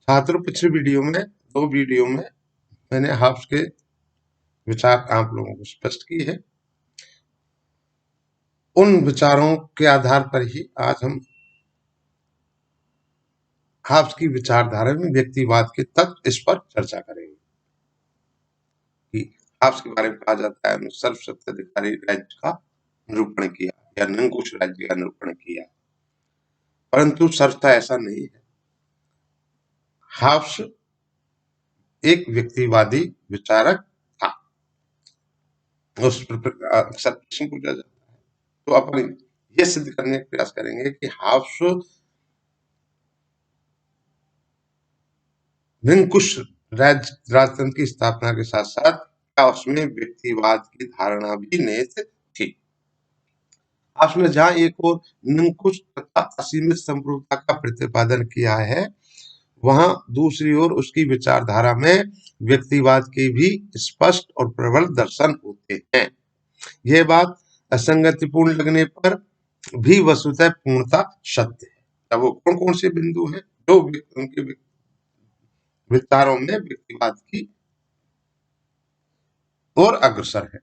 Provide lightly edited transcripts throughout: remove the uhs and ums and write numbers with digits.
छात्रों, पिछले वीडियो में 2 वीडियो में मैंने हाब्स के विचार आप लोगों को स्पष्ट की है। उन विचारों के आधार पर ही आज हम हाब्स की विचारधारा में व्यक्तिवाद के तत्व इस पर चर्चा करेंगे कि हाब्स के बारे में कहा जाता है सर्वसत्ताधिकारी राज्य का निरूपण किया या निरंकुश राज्य का निरूपण किया, परंतु सर्वथा ऐसा नहीं है। हाब्स एक व्यक्तिवादी विचारक था। उस पर अक्सर प्रश्न पूछा जाता है, तो अपन ये सिद्ध करने का प्रयास करेंगे कि हाब्स निरंकुश राजतंत्र की स्थापना के साथ साथ क्या उसमें व्यक्तिवाद की धारणा भी निहित थी। हाब्स ने जहां एक और निरंकुश तथा असीमित संप्रभुता का प्रतिपादन किया है, वहां दूसरी ओर उसकी विचारधारा में व्यक्तिवाद के भी स्पष्ट और प्रबल दर्शन होते हैं। यह बात असंगतिपूर्ण लगने पर भी वस्तुतः पूर्णता सत्य है। अब वो कौन कौन से बिंदु हैं जो उनके विचारों में व्यक्तिवाद की ओर अग्रसर है।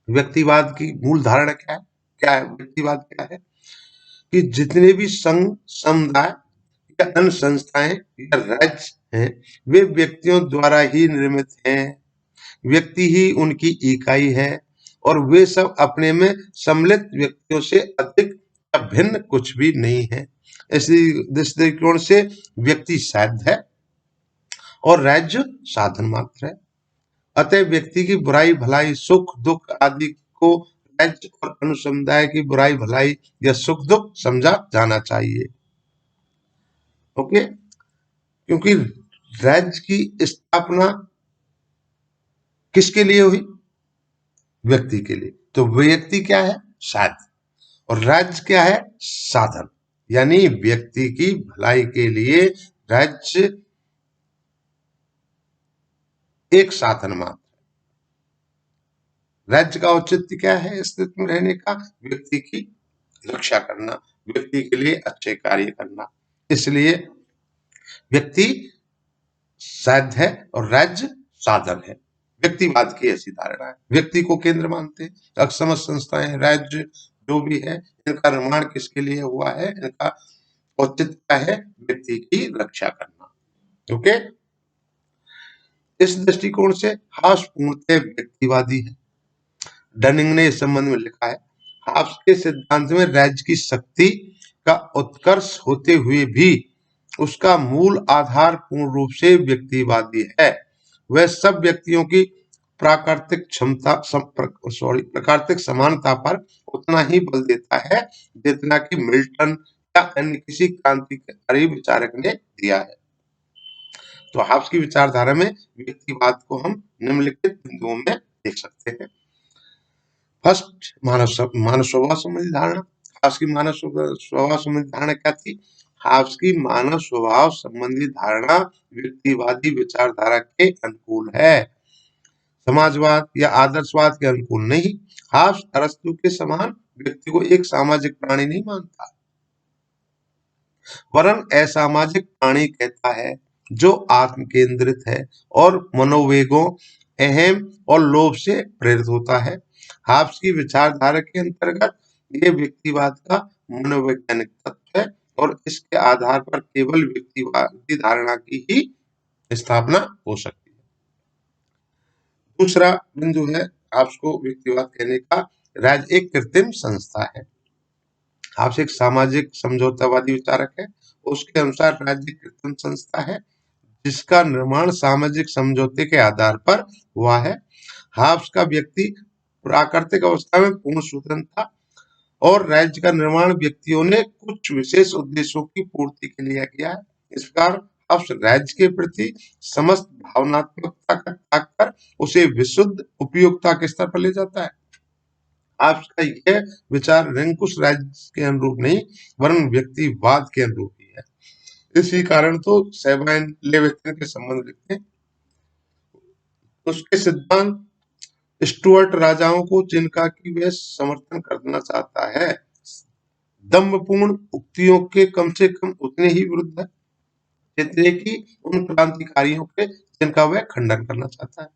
व्यक्तिवाद की मूल धारणा क्या है व्यक्तिवाद क्या है कि जितने भी संघ, समुदाय या अन्य संस्थाएं या राज्य हैं, वे व्यक्तियों द्वारा ही निर्मित हैं। व्यक्ति ही उनकी इकाई है और वे सब अपने में सम्मिलित व्यक्तियों से अधिक या भिन्न कुछ भी नहीं है। इसी दृष्टिकोण से व्यक्ति साध्य है और राज्य साधन मात्र है। अतः व्यक्ति की बुराई भलाई, सुख दुख आदि को राज्य और अनुसमुदाय की बुराई भलाई या सुख दुख समझा जाना चाहिए। ओके, क्योंकि राज्य की स्थापना किसके लिए हुई? व्यक्ति के लिए। तो व्यक्ति क्या है? साध्य, और राज्य क्या है? साधन। यानी व्यक्ति की भलाई के लिए राज्य एक साधन मात्र। राज्य का औचित्य क्या है स्थिति में रहने का? व्यक्ति की रक्षा करना, व्यक्ति के लिए अच्छे कार्य करना। इसलिए व्यक्ति साध्य है और राज्य साधन है। व्यक्तिवाद की ऐसी धारणा है। व्यक्ति को केंद्र मानते हैं। अक्षम संस्थाएं, राज्य जो भी है, इनका निर्माण किसके लिए हुआ है? इनका औचित्य क्या है? व्यक्ति की रक्षा करना। ओके, इस दृष्टिकोण से हाब्स पूर्णतः व्यक्तिवादी है। डनिंग ने इस संबंध में लिखा है, हाब्स के सिद्धांत में राज्य की शक्ति का उत्कर्ष होते हुए भी उसका मूल आधार पूर्ण रूप से व्यक्तिवादी है। वह सब व्यक्तियों की प्राकृतिक प्राकृतिक समानता पर उतना ही बल देता है जितना कि मिल्टन या अन्य किसी क्रांतिकारी विचारक ने दिया है। तो हाब्स की विचारधारा में व्यक्तिवाद को हम निम्नलिखित बिंदुओं में देख सकते हैं। फर्स्ट, मानव स्वभाव संबंधी धारणा। हाब्स की मानव स्वभाव संबंधी धारणा क्या थी? हाब्स की मानव स्वभाव संबंधी धारणा व्यक्तिवादी विचारधारा के अनुकूल है, समाजवाद या आदर्शवाद के अनुकूल नहीं। हाब्स अरस्तु के समान व्यक्ति को एक सामाजिक प्राणी नहीं मानता, वरन असामाजिक प्राणी कहता है जो आत्म केंद्रित है और मनोवेगों, अहम और लोभ से प्रेरित होता है। हाब्स की विचारधारा के अंतर्गत ये व्यक्तिवाद का मनोवैज्ञानिक तत्व है और इसके आधार पर केवल व्यक्तिवादी धारणा की ही स्थापना हो सकती है। दूसरा बिंदु है हाब्स को व्यक्तिवाद कहने का, राज्य एक कृत्रिम संस्था है। हाब्स एक सामाजिक समझौतावादी विचारक है। उसके अनुसार राज्य कृत्रिम संस्था है जिसका निर्माण सामाजिक समझौते के आधार पर हुआ है। हाब्स का व्यक्ति प्राकृतिक अवस्था में पूर्ण स्वतंत्र था और राज्य का निर्माण व्यक्तियों ने कुछ विशेष उद्देश्यों की पूर्ति के लिए किया है। इस प्रकार हाब्स राज्य के प्रति समस्त भावनात्मकता का त्याग कर उसे विशुद्ध उपयोगिता के स्तर पर ले जाता है। हाब्स का यह विचार निरंकुश राज्य के अनुरूप नहीं वरन व्यक्तिवाद के अनुरूप ही है। इसी कारण तो सेबाइन लेविथिन के संबंध लिखते हैं। उसके सिद्धांत स्टुअर्ट राजाओं को जिनका कि वह समर्थन करना चाहता है, दम्भपूर्ण उक्तियों के कम से कम उतने ही विरुद्ध है। क्षेत्रीय की उन क्रांतिकारियों के जिनका वह खंडन करना चाहता है।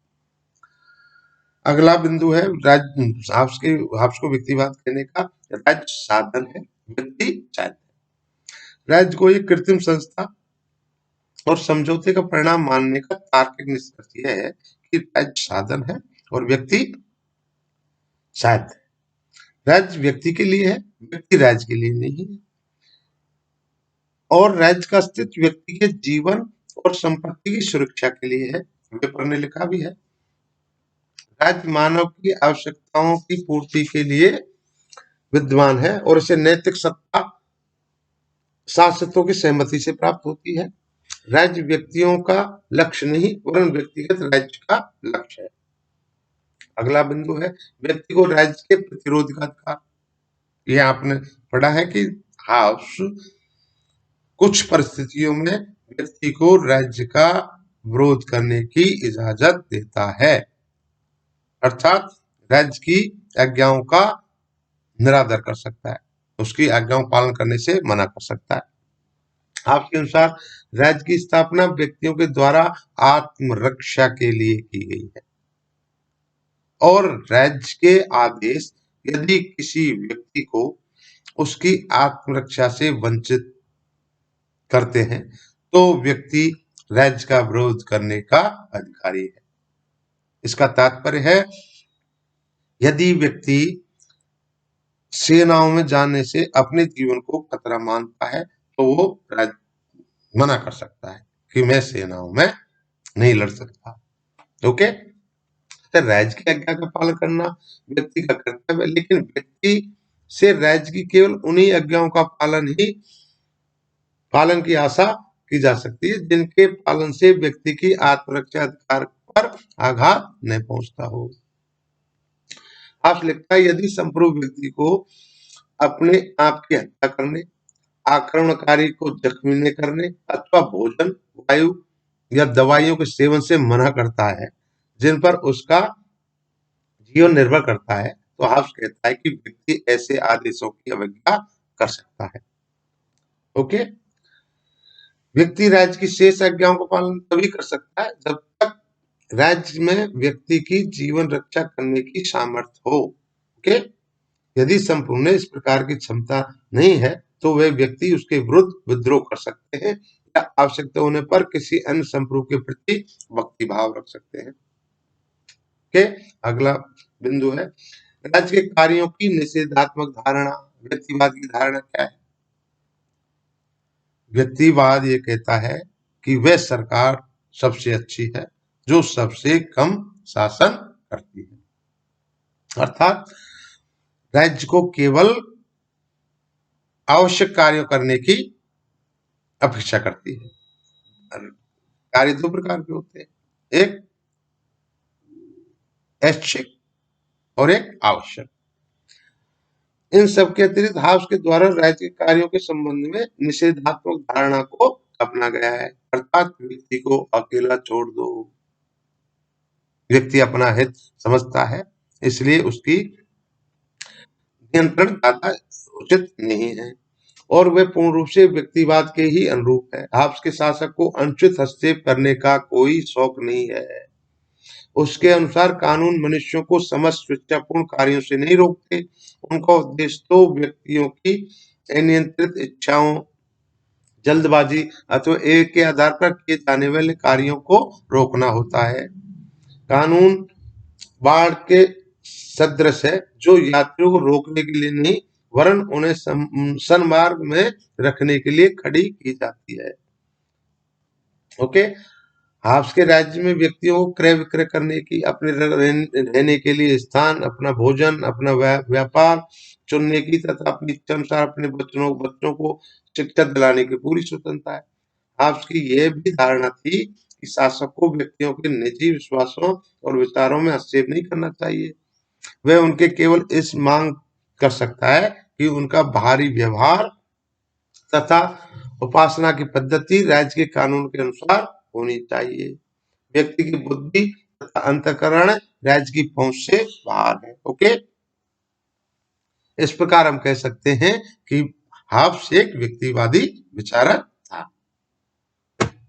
अगला बिंदु है हाब्स को व्यक्तिवाद कहने का। राज्य साधन है, व्यक्ति चाहता है। राज्य को एक कृत्रिम संस्था और समझौते का परिणाम मानने का तार्किक निष्कर्ष यह है कि राज्य साधन है और व्यक्ति शायद है। राज्य व्यक्ति के लिए है, व्यक्ति राज्य के लिए नहीं है। और राज्य का अस्तित्व व्यक्ति के जीवन और संपत्ति की सुरक्षा के लिए है। पेपर ने लिखा भी है, राज्य मानव की आवश्यकताओं की पूर्ति के लिए विद्यमान है और इसे नैतिक सत्ता शासकों की सहमति से प्राप्त होती है। राज्य व्यक्तियों का लक्ष्य नहीं वरन व्यक्तिगत राज्य का लक्ष्य है। अगला बिंदु है व्यक्ति को राज्य के प्रतिरोध का अधिकार। यह आपने पढ़ा है कि हाउस कुछ परिस्थितियों में व्यक्ति को राज्य का विरोध करने की इजाजत देता है, अर्थात राज्य की आज्ञाओं का निरादर कर सकता है, उसकी आज्ञाओं का पालन करने से मना कर सकता है। आपके अनुसार राज्य की स्थापना व्यक्तियों के द्वारा आत्मरक्षा के लिए की गई है और राज्य के आदेश यदि किसी व्यक्ति को उसकी आत्मरक्षा से वंचित करते हैं तो व्यक्ति राज्य का विरोध करने का अधिकारी है। इसका तात्पर्य है यदि व्यक्ति सेनाओं में जाने से अपने जीवन को खतरा मानता है तो वो मना कर सकता है कि मैं सेनाओं में नहीं लड़ सकता। ओके, तो राज्य की आज्ञा का पालन करना व्यक्ति का कर्तव्य है, लेकिन व्यक्ति से राज्य की केवल उन्हीं आज्ञाओं का पालन की आशा की जा सकती है जिनके पालन से व्यक्ति की आत्मरक्षा अधिकार पर आघात नहीं पहुंचता हो। आप लिखता है यदि संप्रभु व्यक्ति को अपने आप की हत्या करने, आक्रमणकारी को जख्मी न करने अथवा भोजन, वायु या दवाइयों के सेवन से मना करता है जिन पर उसका जीवन निर्भर करता है, तो हाब्स कहता है कि व्यक्ति ऐसे आदेशों की अवज्ञा कर सकता है। ओके, व्यक्ति राज्य की शेष आज्ञाओं का पालन तभी कर सकता है जब तक राज्य में व्यक्ति की जीवन रक्षा करने की सामर्थ्य हो। ओके, यदि संपूर्ण में इस प्रकार की क्षमता नहीं है तो वे व्यक्ति उसके विरुद्ध विद्रोह कर सकते हैं या आवश्यकता होने पर किसी अन्य संप्रभु के प्रति भक्ति भाव रख सकते हैं। ओके, अगला बिंदु है राज्य के कार्यों की निषेधात्मक धारणा। व्यक्तिवाद की धारणा क्या है? व्यक्तिवाद ये कहता है कि वह सरकार सबसे अच्छी है जो सबसे कम शासन करती है, अर्थात राज्य को केवल आवश्यक कार्य करने की अपेक्षा करती है। कार्य दो प्रकार के होते हैं, एक ऐच्छिक और एक आवश्यक। इन सब के अतिरिक्त हाब्स के द्वारा राज्य के कार्यों के संबंध में निषेधात्मक धारणा को अपना गया है, अर्थात व्यक्ति को अकेला छोड़ दो। व्यक्ति अपना हित समझता है इसलिए उसकी नियंत्रण ज्यादा उचित नहीं है और वह पूर्ण रूप से व्यक्तिवाद के ही अनुरूप है। हाब्स के शासक को अनुचित हस्तक्षेप करने का कोई शौक नहीं है। उसके अनुसार कानून मनुष्यों को समस्त स्वेच्छापूर्ण कार्यों से नहीं रोकते, उनका उद्देश्य तो व्यक्तियों की अनियंत्रित इच्छाओं, जल्दबाजी अथवा एक के आधार पर किए जाने वाले कार्यों को रोकना होता है। कानून बाढ़ के सदृश है जो यात्रियों को रोकने के लिए नहीं वरन उन्हें सन्मार्ग में रखने के लिए खड़ी की जाती है। ओके, हाब्स के राज्य में व्यक्तियों को क्रय विक्रय करने की, अपने रहने के लिए स्थान, अपना भोजन, अपना व्यापार चुनने की तथा अपनी इच्छा अनुसार अपने बच्चों को शिक्षा दिलाने की पूरी स्वतंत्रता है। हाब्स की यह भी धारणा थी कि शासक को व्यक्तियों के निजी विश्वासों और विचारों में हस्तक्षेप नहीं करना चाहिए। वह उनके केवल इस मांग कर सकता है कि उनका बाहरी व्यवहार तथा उपासना की पद्धति राज्य के कानून के अनुसार होनी चाहिए। व्यक्ति की बुद्धि तथा अंतःकरण राज्य की पहुंच से बाहर है। ओके, इस प्रकार हम कह सकते हैं कि हाब्स एक व्यक्तिवादी विचारक